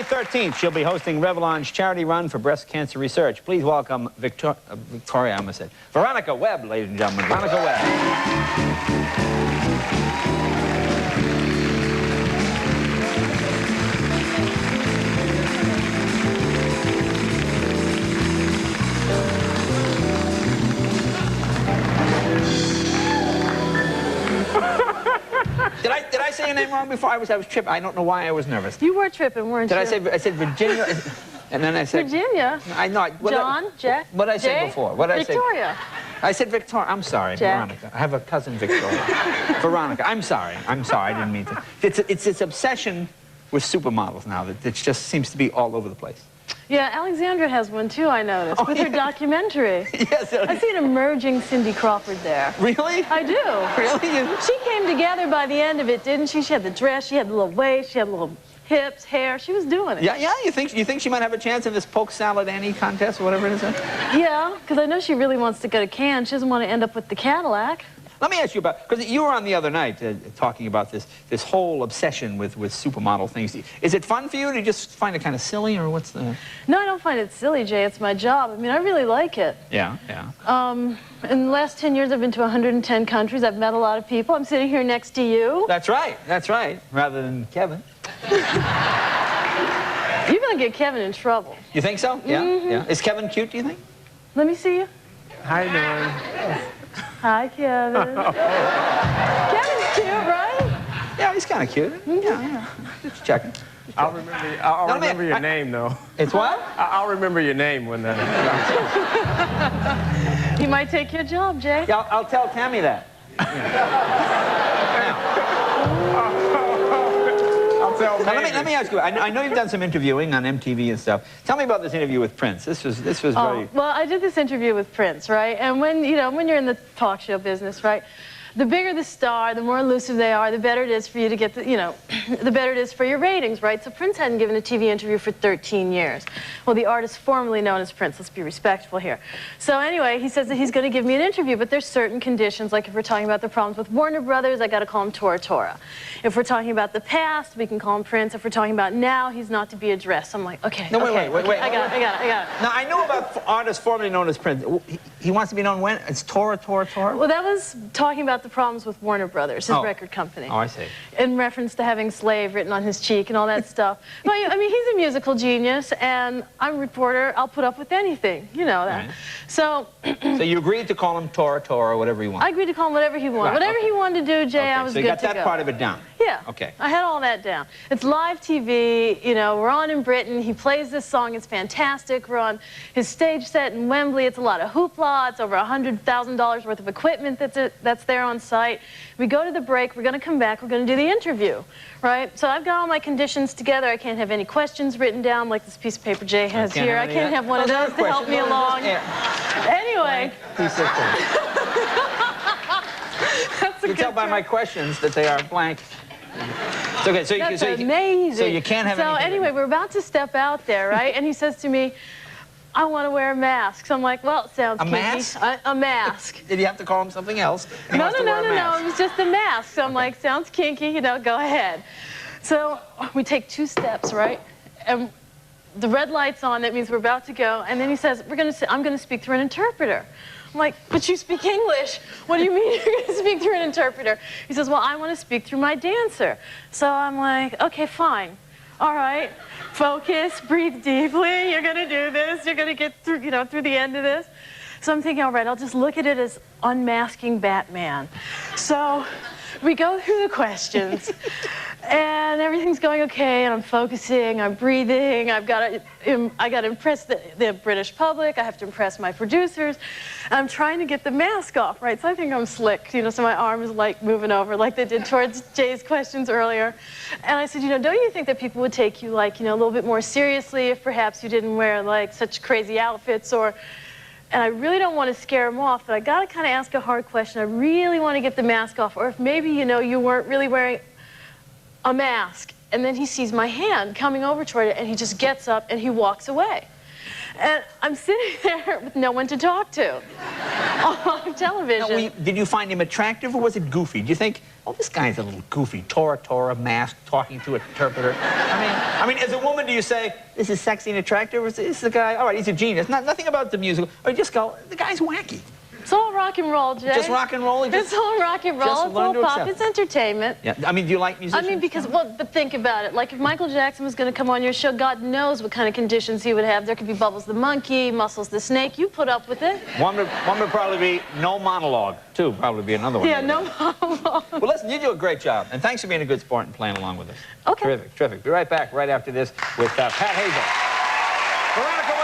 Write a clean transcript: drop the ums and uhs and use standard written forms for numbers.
May 13th, she'll be hosting Revlon's charity run for breast cancer research. Please welcome Victoria, I almost said. Veronica Webb, ladies and gentlemen. Veronica Webb. Did I say your name wrong before? I was tripping. I don't know why I was nervous. You were tripping, weren't you? I said Virginia, and then I said... Virginia? I know. John? Jack? What did I say before? What did I say? Victoria. I said Victoria. I'm sorry, Jack. Veronica. I have a cousin, Victoria. Veronica, I'm sorry. I'm sorry. I didn't mean to. It's this obsession with supermodels now that just seems to be all over the place. Yeah, Alexandra has one too, I noticed, with her documentary. Yes. I see an emerging Cindy Crawford there. Really? I do. Really? She came together by the end of it, didn't she? She had the dress, she had the little waist, she had little hips, hair. She was doing it. Yeah. You think she might have a chance in this poke salad Annie contest or whatever it is? Yeah, because I know she really wants to go to Cannes. She doesn't want to end up with the Cadillac. Let me ask you about, because you were on the other night talking about this whole obsession with supermodel things. Is it fun for you to just find it kind of silly, or what's the... No, I don't find it silly, Jay. It's my job. I mean, I really like it. Yeah. In the last 10 years, I've been to 110 countries. I've met a lot of people. I'm sitting here next to you. That's right, rather than Kevin. You're going to get Kevin in trouble. You think so? Yeah. Is Kevin cute, do you think? Let me see you. How you doing? Hi, Kevin. Kevin's cute, right? Yeah, he's kind of cute. Yeah. Just checking. I'll remember your name, though. It's what? I'll remember your name when that... He might take your job, Jay. Yeah, I'll tell Tammy that. I'll tell Now, let me ask you. I know you've done some interviewing on MTV and stuff. Tell me about this interview with Prince. This was very... Well, I did this interview with Prince, right? And when you're in the talk show business, right? The bigger the star, the more elusive they are, the better it is for you to get the, the better it is for your ratings, right? So Prince hadn't given a TV interview for 13 years. Well, the artist formerly known as Prince, let's be respectful here. So anyway, he says that he's going to give me an interview, but there's certain conditions, like if we're talking about the problems with Warner Brothers, I got to call him Tora Tora. If we're talking about the past, we can call him Prince. If we're talking about now, he's not to be addressed. I'm like, okay, No, okay, wait. I got it. Now, I know about artists formerly known as Prince. He wants to be known when? It's Tora? Well, that was talking about the problems with Warner Brothers, his record company. Oh, I see. In reference to having slave written on his cheek and all that stuff. But, I mean, he's a musical genius, and I'm a reporter. I'll put up with anything. You know that. Right. So... So you agreed to call him Tora or whatever he wanted? I agreed to call him whatever he wanted. Right, Whatever he wanted to do, Jay, I was good to go. So you got that part of it down? Yeah. Okay. I had all that down. It's live TV, we're on in Britain. He plays this song. It's fantastic. We're on his stage set in Wembley. It's a lot of hoopla. It's over $100,000 worth of equipment that's there on site. We go to the break. We're going to come back. We're going to do the interview, right? So I've got all my conditions together. I can't have any questions written down like this piece of paper Jay has here. I can't have one of those to help me along. Anyway. Piece of paper. That's a You good tell by my questions that they are blank. It's okay. That's amazing. So you can't have anything. So anyway, we're about to step out there, right? And he says to me, I want to wear a mask. So I'm like, well, it sounds kinky. Mask? A mask. Did you have to call him something else? No. It was just a mask. So I'm like, sounds kinky, go ahead. So we take 2 steps, right? And the red light's on. That means we're about to go. And then he says, I'm going to speak through an interpreter. I'm like, but you speak English. What do you mean you're going to speak through an interpreter? He says, well, I want to speak through my dancer. So I'm like, okay, fine. All right, focus, breathe deeply. You're going to do this. You're going to get through, through the end of this. So I'm thinking, all right, I'll just look at it as unmasking Batman. So we go through the questions. And everything's going okay, and I'm focusing, I'm breathing, I got to impress the British public, I have to impress my producers. I'm trying to get the mask off, right? So I think I'm slick, so my arm is like moving over like they did towards Jay's questions earlier. And I said, don't you think that people would take you like, a little bit more seriously if perhaps you didn't wear like such crazy outfits or... And I really don't want to scare him off, but I got to kind of ask a hard question. I really want to get the mask off. Or if maybe, you weren't really wearing a mask. And then he sees my hand coming over toward it, and he just gets up and he walks away. And I'm sitting there with no one to talk to on television. Now, did you find him attractive or was it goofy? Do you think, oh, this guy's a little goofy, Tora, mask, talking to an interpreter? I mean, as a woman, do you say, this is sexy and attractive, or is this the guy, all right, he's a genius, nothing about the musical, or you just go, the guy's wacky. It's all rock and roll, Jay. Just rock and roll? It's all rock and roll. It's all pop. It's entertainment. Yeah. I mean, do you like musicians? I mean, because, well, but think about it. Like, if Michael Jackson was going to come on your show, God knows what kind of conditions he would have. There could be Bubbles the monkey, Muscles the snake. You put up with it. One would probably be no monologue. Two would probably be another one. Yeah, no monologue. Well, listen, you do a great job. And thanks for being a good sport and playing along with us. Okay. Terrific, terrific. Be right back right after this with Pat Hazel. Veronica Webb.